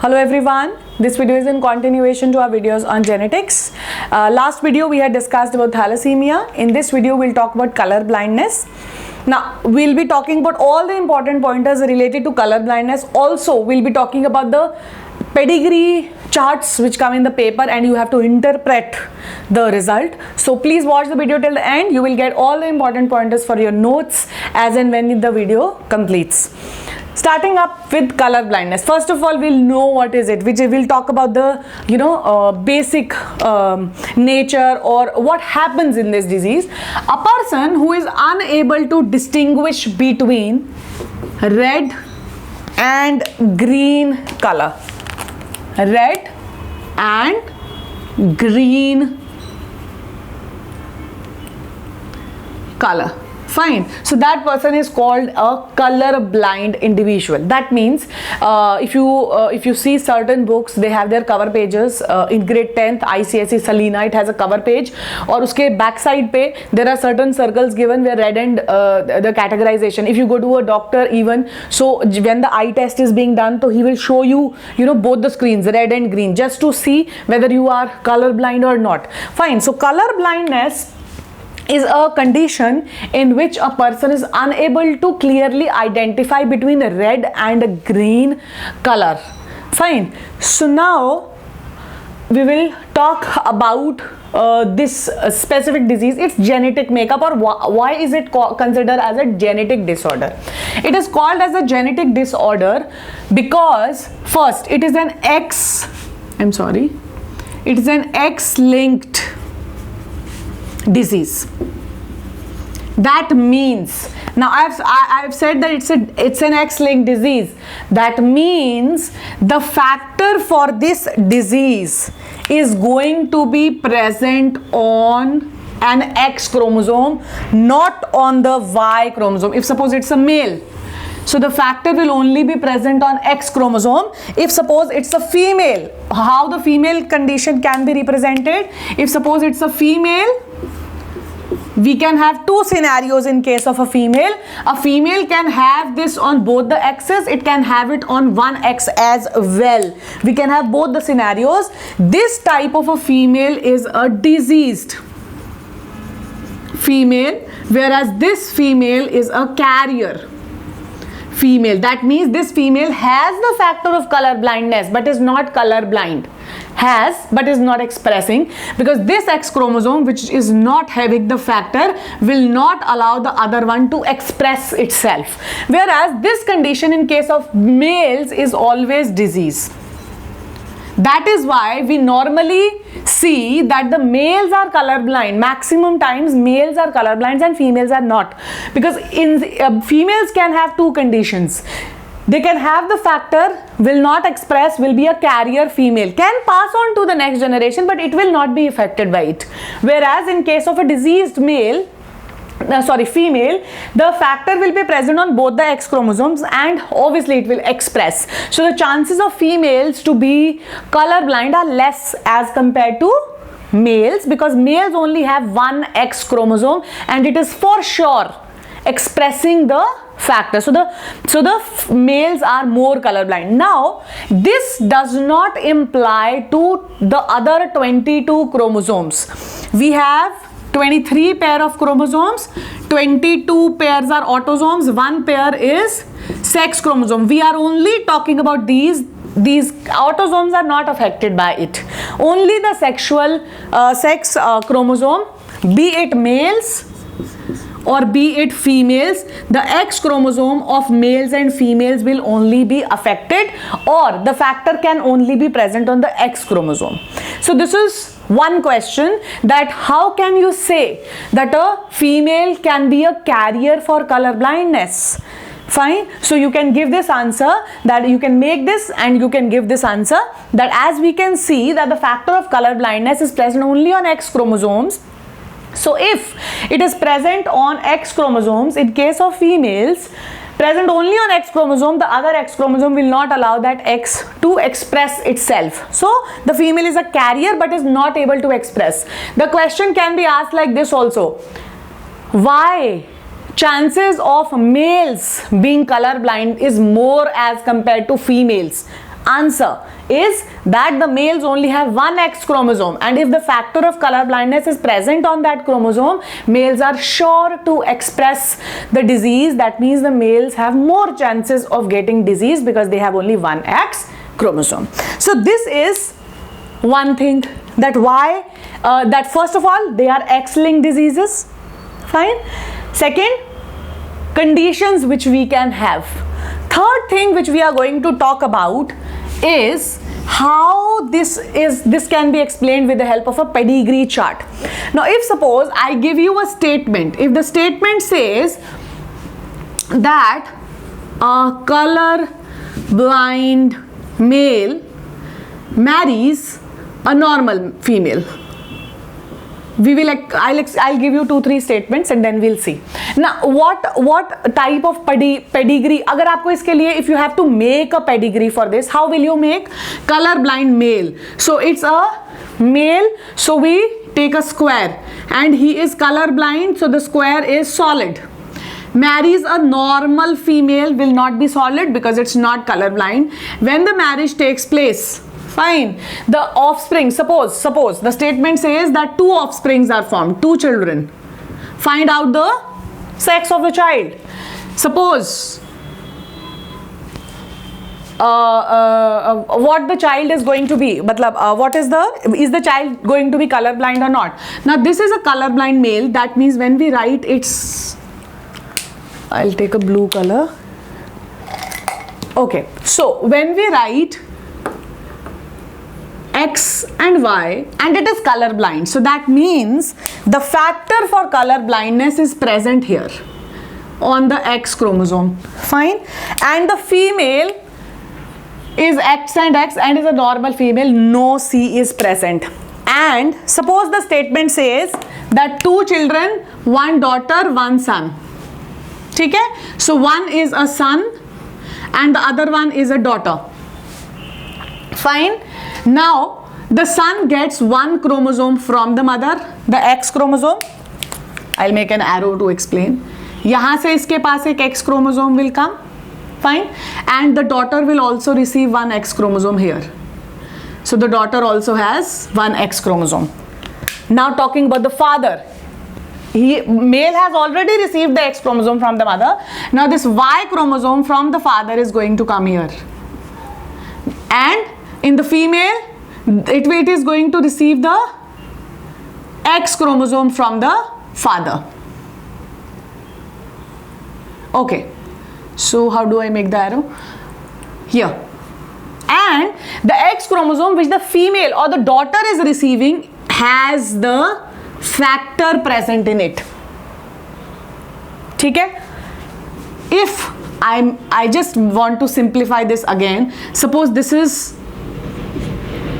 Hello everyone, this video is in continuation to our videos on genetics. Last video we had discussed about thalassemia. In this video we'll talk about color blindness. Now we'll be talking about all the important pointers related to color blindness. Also we'll be talking about the pedigree charts which come in the paper and you have to interpret the result. So please watch the video till the end. You will get all the important pointers for your notes as and when the video completes. Starting up with color blindness. First of all, we'll know what is it, which we'll talk about the basic nature or what happens in this disease. A person who is unable to distinguish between red and green color. Red and green color. Fine. So that person is called a color blind individual. That means if you see certain books, they have their cover pages. In grade 10th ICSE Selena, it has a cover page. और उसके back side पे there are certain circles given where red and the categorization. If you go to a doctor even, so when the eye test is being done, so he will show you both the screens, red and green, just to see whether you are color blind or not. Fine. So color blindness is a condition in which a person is unable to clearly identify between red and green color. Fine. So now we will talk about this specific disease, its genetic makeup, or why is it considered as a genetic disorder. It is called as a genetic disorder because first it is an X-linked disease. That means, now I've said that it's an X-linked disease. That means the factor for this disease is going to be present on an X chromosome, not on the Y chromosome. If suppose it's a male, so the factor will only be present on X chromosome. If suppose it's a female, how the female condition can be represented? If suppose it's a female, we can have two scenarios in case of a female. A female can have this on both the X's, it can have it on one X as well. We can have both the scenarios. This type of a female is a diseased female, whereas this female is a carrier female. That means this female has the factor of color blindness but is not color blind. Has but is not expressing, because this X chromosome, which is not having the factor, will not allow the other one to express itself. Whereas this condition in case of males is always disease. That is why we normally see that the males are colorblind. Maximum times males are colorblind and females are not, because in females can have two conditions. They can have the factor, will not express, will be a carrier female, can pass on to the next generation, but it will not be affected by it. Whereas in case of a diseased female, the factor will be present on both the X chromosomes and obviously it will express. So the chances of females to be colorblind are less as compared to males, because males only have one X chromosome and it is for sure expressing the factor. So the males are more colorblind. Now this does not imply to the other 22 chromosomes. We have 23 pair of chromosomes, 22 pairs are autosomes, one pair is sex chromosome. We are only talking about these autosomes are not affected by it. Only the sexual sex chromosome, be it males or be it females, the X chromosome of males and females will only be affected, or the factor can only be present on the X chromosome. So this is one question, that how can you say that a female can be a carrier for color blindness? Fine. So you can give this answer, that you can make this and you can give this answer, that as we can see that the factor of color blindness is present only on X chromosomes. So if it is present on X chromosomes, in case of females, present only on X chromosome, the other X chromosome will not allow that X to express itself. So the female is a carrier but is not able to express. The question can be asked like this also: why chances of males being color blind is more as compared to females? Answer is that the males only have one X chromosome, and if the factor of color blindness is present on that chromosome, males are sure to express the disease. That means the males have more chances of getting disease because they have only one X chromosome. So this is one thing, that why that first of all they are X-linked diseases. Fine. Second, conditions which we can have. Third thing which we are going to talk about is how this can be explained with the help of a pedigree chart. Now if suppose I give you a statement, if the statement says that a color blind male marries a normal female, we will I'll give you 2-3 statements and then we'll see. Now what type of pedigree, अगर आपको इसके लिए, if you have to make a pedigree for this, how will you make? Color blind male, so it's a male, so we take a square and he is color blind, so the square is solid. Marries a normal female, will not be solid because it's not color blind. When the marriage takes place, fine, the offspring, suppose the statement says that 2 offsprings are formed, 2 children. Find out the sex of the child. Suppose what the child is going to be, what is the child going to be color blind or not? Now this is a color blind male, that means when we write it's, I'll take a blue color. Okay, so when we write X and Y and it is color blind, so that means the factor for color blindness is present here on the X chromosome. Fine. And the female is X and X and is a normal female, no C is present. And suppose the statement says that 2 children, 1 daughter, 1 son. Okay? So one is a son and the other one is a daughter. Fine. Now the son gets 1 chromosome from the mother, the X chromosome. I'll make an arrow to explain. यहाँ से इसके पास एक X chromosome will come. Fine. And the daughter will also receive 1 X chromosome here. So the daughter also has 1 X chromosome. Now talking about the father. Male has already received the X chromosome from the mother. Now this Y chromosome from the father is going to come here. And in the female, it is going to receive the X chromosome from the father. Okay. So how do I make the arrow? Here. And the X chromosome which the female or the daughter is receiving has the factor present in it. Okay? If I just want to simplify this again. Suppose this is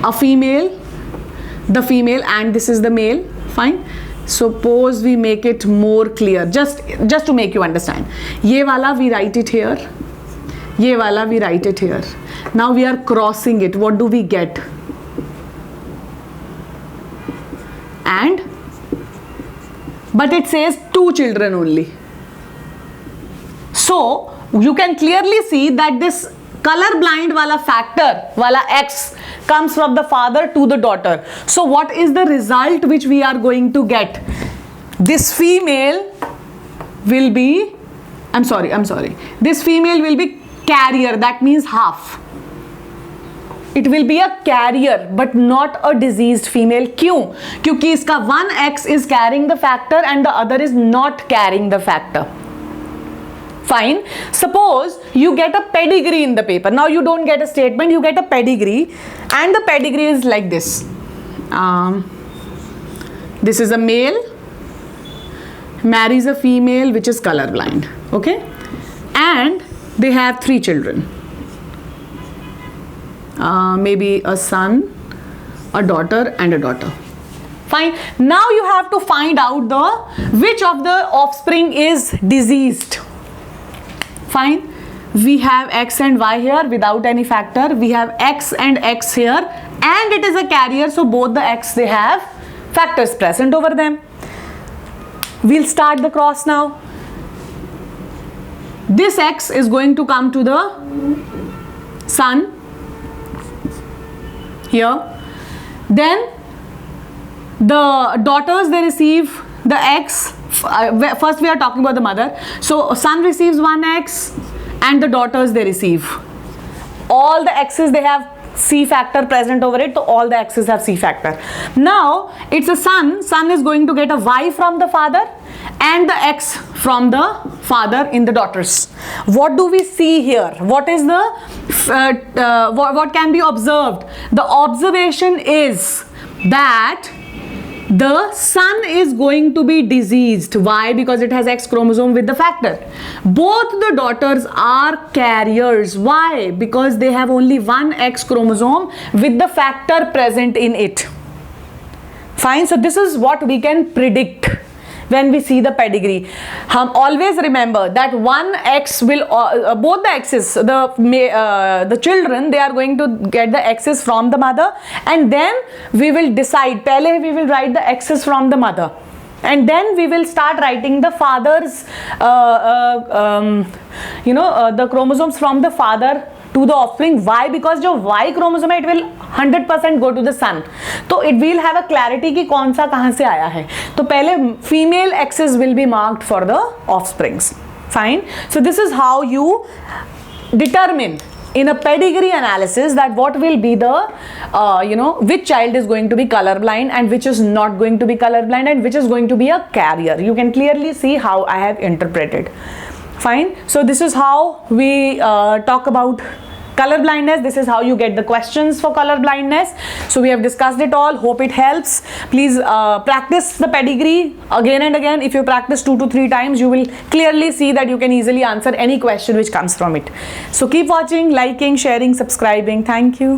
a female, the female, and this is the male. Fine. Suppose we make it more clear, just to make you understand. Ye wala we write it here. Ye wala we write it here. Now we are crossing it. What do we get? And but it says 2 children only. So you can clearly see that this color blind wala factor wala X comes from the father to the daughter. So what is the result which we are going to get? This female will be, I'm sorry, this female will be carrier, that means half. It will be a carrier but not a diseased female. क्यों? क्योंकि इसका 1X is carrying the factor and the other is not carrying the factor. Fine. Suppose you get a pedigree in the paper. Now you don't get a statement, you get a pedigree, and the pedigree is like this. This is a male, marries a female which is colorblind. Okay? And they have 3 children. Maybe a son, a daughter, and a daughter. Fine. Now you have to find out which of the offspring is diseased. Fine. We have X and Y here without any factor. We have X and X here, and it is a carrier, so both the X, they have factors present over them. We'll start the cross now. This X is going to come to the son, here. Then the daughters, they receive the X. First we are talking about the mother. So son receives 1X and the daughters, they receive. All the X's, they have C factor present over it, so all the X's have C factor. Now it's a son. Son is going to get a Y from the father and the X from the father in the daughters. What do we see here? What is the what can be observed? The observation is that the son is going to be diseased. Why? Because it has X chromosome with the factor. Both the daughters are carriers. Why? Because they have only one X chromosome with the factor present in it. Fine. So this is what we can predict when we see the pedigree. Always remember that one X will, both the X's, the children, they are going to get the X's from the mother, and then we will decide. Pehle we will write the X's from the mother, and then we will start writing the father's, the chromosomes from the father to the offspring. Why? Because जो Y chromosome है, it will 100% go to the son. तो it will have a clarity कि कौन सा कहाँ से आया है. तो पहले female X's will be marked for the offsprings. Fine. So this is how you determine in a pedigree analysis that what will be the which child is going to be colorblind and which is not going to be colorblind and which is going to be a carrier. You can clearly see how I have interpreted. Fine. So this is how we talk about color blindness. This is how you get the questions for color blindness. So we have discussed it all. Hope it helps. Please practice the pedigree again and again. If you practice 2 to 3 times, you will clearly see that you can easily answer any question which comes from it. So keep watching, liking, sharing, subscribing. Thank you.